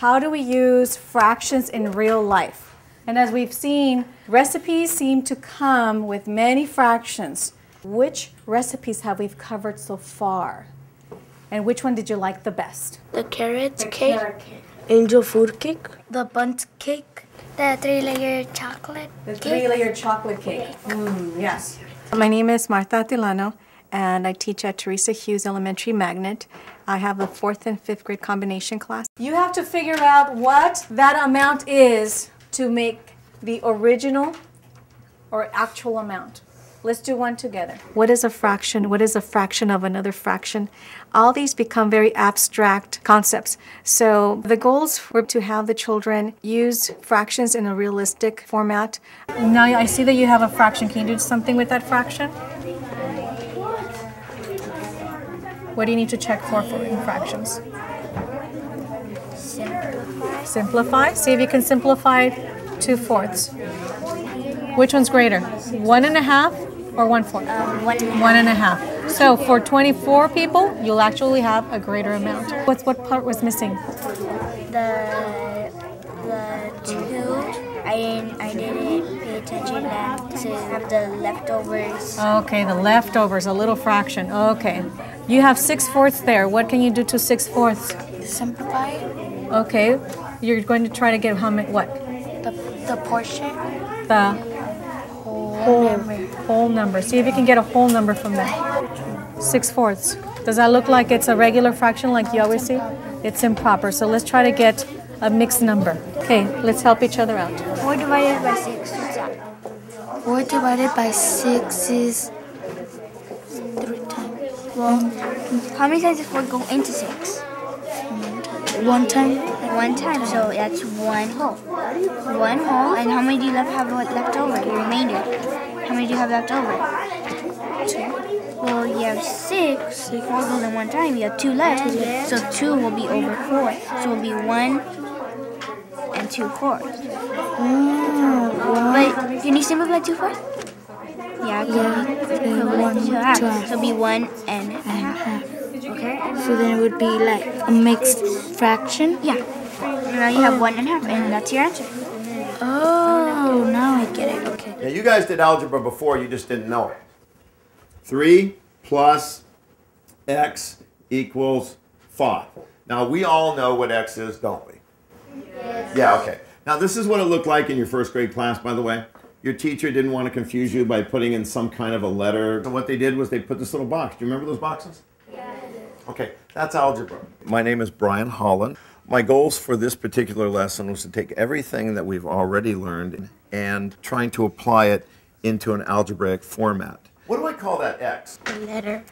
how do we use fractions in real life? And as we've seen, recipes seem to come with many fractions. Which recipes have we covered so far? And which one did you like the best? The carrot cake. Carrot cake. Angel food cake. The bundt cake. The 3-layer chocolate The cake. 3-layer chocolate cake. Yes. My name is Martha Atilano, and I teach at Teresa Hughes Elementary Magnet. I have a 4th and 5th grade combination class. You have to figure out what that amount is to make the original or actual amount. Let's do one together. What is a fraction? What is a fraction of another fraction? All these become very abstract concepts. So the goals were to have the children use fractions in a realistic format. Now I see that you have a fraction. Can you do something with that fraction? What do you need to check for in fractions? Simplify. Simplify. See if you can simplify 2/4. Which one's greater? 1.5 or 1/4? 1.5. So for 24 people, you'll actually have a greater amount. What part was missing? The 2. I didn't pay attention to have the leftovers. Okay, the leftovers, a little fraction. Okay. You have 6/4 there. What can you do to 6/4? Simplify. Okay. You're going to try to get how many, what? The portion. The whole number. See if you can get a whole number from that. 6/4. Does that look like it's a regular fraction like you always see? It's improper. So let's try to get a mixed number. Okay, let's help each other out. 4 divided by 6 is that? 4 divided by 6 is 3 times. Well, how many times does 4 go into 6? 1 time. 1 time, so that's 1 whole. 1 whole, and how many do you have left over? The remainder. How many do you have left over? 2. Well, you have 6. 4 goes in 1 time. You have 2 left. So 2 will be over 4. So it will be 1 and 2/4. But can you simplify 2/4? Yeah, equivalent to half. So it'll be 1.5. Okay. So then it would be like a mixed fraction? Yeah. Now you have 1.5, and that's your answer. Oh, now I get it. Okay. Now you guys did algebra before, you just didn't know it. 3 plus x equals 5. Now we all know what x is, don't we? Yes. Yeah, okay. Now this is what it looked like in your 1st grade class, by the way. Your teacher didn't want to confuse you by putting in some kind of a letter. So what they did was they put this little box. Do you remember those boxes? Okay, that's algebra. My name is Brian Holland. My goals for this particular lesson was to take everything that we've already learned and trying to apply it into an algebraic format. What do I call that x? The letter.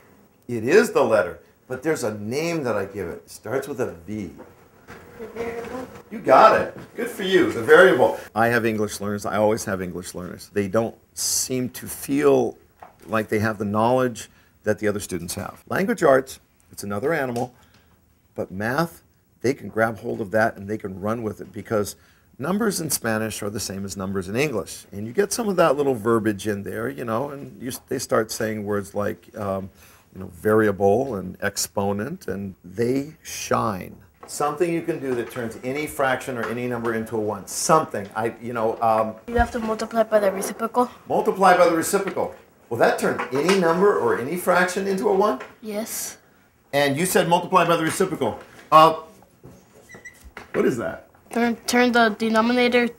It is the letter, but there's a name that I give it. It starts with a V. The variable. You got it. Good for you, the variable. I have English learners. I always have English learners. They don't seem to feel like they have the knowledge that the other students have. Language arts, it's another animal, but math, they can grab hold of that and they can run with it because numbers in Spanish are the same as numbers in English. And you get some of that little verbiage in there, you know, and they start saying words like, you know, variable and exponent, and they shine. Something you can do that turns any fraction or any number into a 1. Something, You have to multiply by the reciprocal. Multiply by the reciprocal. Will that turn any number or any fraction into a 1? Yes. And you said multiply by the reciprocal. What is that? Turn the denominator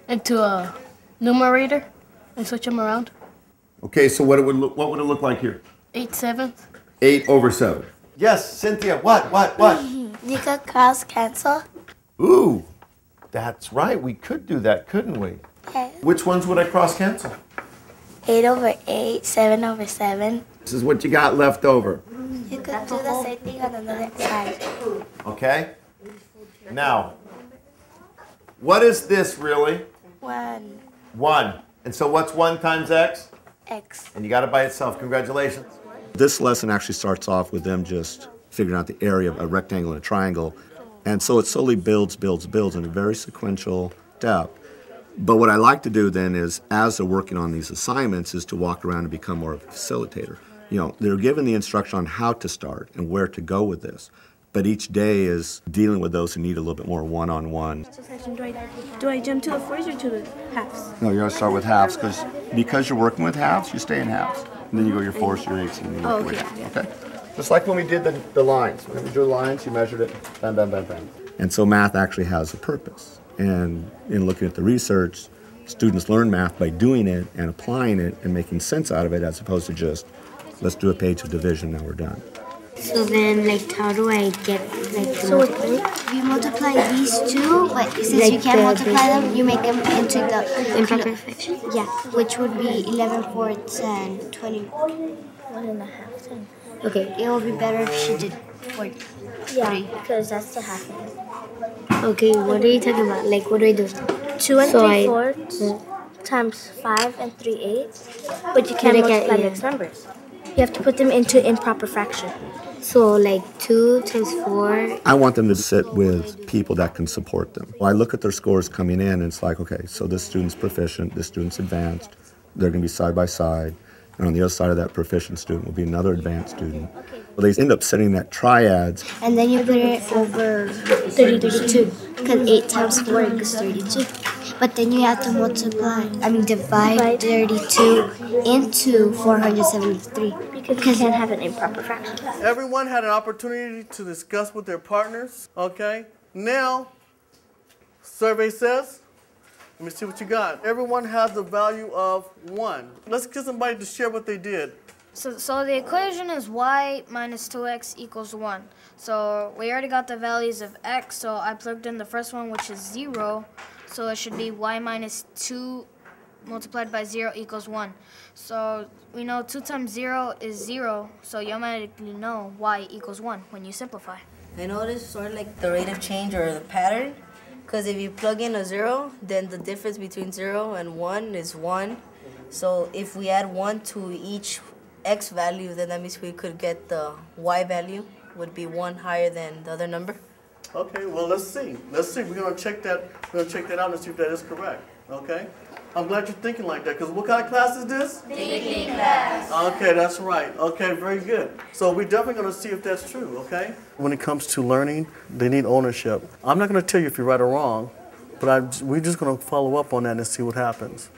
into a numerator and switch them around. Okay, so what would it look like here? 8/7. 8/7. Yes, Cynthia, what? You could cross cancel. Ooh, that's right. We could do that, couldn't we? Okay. Which ones would I cross cancel? 8/8, 7/7. This is what you got left over. You could do the same thing on another side. Okay? Now, what is this really? 1. 1. And so what's 1 times x? X. And you got it by itself. Congratulations. This lesson actually starts off with them just figuring out the area of a rectangle and a triangle. And so it slowly builds in a very sequential step. But what I like to do then is, as they're working on these assignments, is to walk around and become more of a facilitator. You know, they're given the instruction on how to start and where to go with this. But each day is dealing with those who need a little bit more one-on-one. Do I jump to the fours or to the halves? No, you're going to start with halves because you're working with halves, you stay in halves. And then you go your fours, your eights, and you work your way down. Okay? Just like when we did the lines. When we drew the lines, you measured it, bam, bam, bam, bam. And so math actually has a purpose. And in looking at the research, students learn math by doing it and applying it and making sense out of it, as opposed to just, let's do a page of division, now we're done. So then, like, how do I get, like, So you multiply these two, but since like you can't multiply them, you make them into the improper fraction? Yeah, which would be 11 fourths and 20. 1.5. Okay, it would be better if she did 40. Yeah, because that's the half. Okay, what are you talking about? Like, what do I do? 2 and 3/4 times 5 and 3/8. But you can't multiply mixed numbers. You have to put them into improper fraction. So, like, 2 times 4. I want them to sit with people that can support them. Well, I look at their scores coming in, and it's like, okay, so this student's proficient, this student's advanced. They're going to be side by side. And on the other side of that proficient student will be another advanced student. Well, they end up setting that triads. And then you put it over 32, because 8 times 4 equals 32. But then you have to divide 32 into 473. Because you can't have an improper fraction. Everyone had an opportunity to discuss with their partners, okay? Now, survey says, let me see what you got. Everyone has the value of 1. Let's get somebody to share what they did. So the equation is y minus 2x equals 1. So we already got the values of x, so I plugged in the first one, which is 0. So it should be y minus 2 multiplied by 0 equals 1. So we know 2 times 0 is 0, so you automatically know y equals 1 when you simplify. I noticed sort of like the rate of change or the pattern, because if you plug in a 0, then the difference between 0 and 1 is 1. So if we add 1 to each x value, then that means we could get the y value would be 1 higher than the other number. Okay, well, let's see. We're going to check that. We're going to check that out and see if that is correct. Okay? I'm glad you're thinking like that, because what kind of class is this? Thinking class. Okay, that's right. Okay, very good. So we're definitely going to see if that's true, okay? When it comes to learning, they need ownership. I'm not going to tell you if you're right or wrong, but we're just going to follow up on that and see what happens.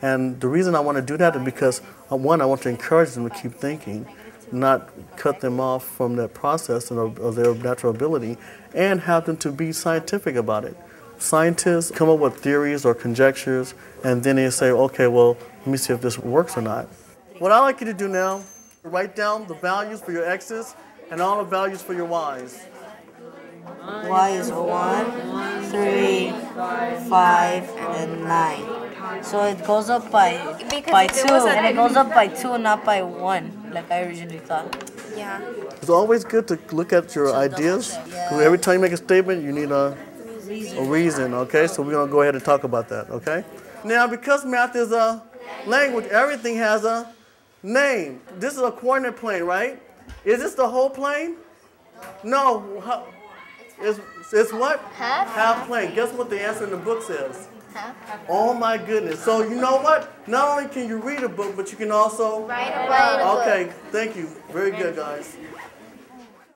And the reason I want to do that is because, one, I want to encourage them to keep thinking, not cut them off from that process of their natural ability, and have them to be scientific about it. Scientists come up with theories or conjectures, and then they say, okay, well, let me see if this works or not. What I'd like you to do now, write down the values for your x's and all the values for your y's. Y is 1, 3, 5, and 9. So it goes up by 2, and it goes up by 2, not by 1, like I originally thought. Yeah. It's always good to look at your ideas, because every time you make a statement, you need a reason, okay? So we're going to go ahead and talk about that, okay? Now, because math is a language, everything has a name. This is a coordinate plane, right? Is this the whole plane? No. It's what? Half plane. Guess what the answer in the book says? Half. Oh my goodness. So you know what? Not only can you read a book, but you can also Write a book. Okay, thank you. Very good, guys.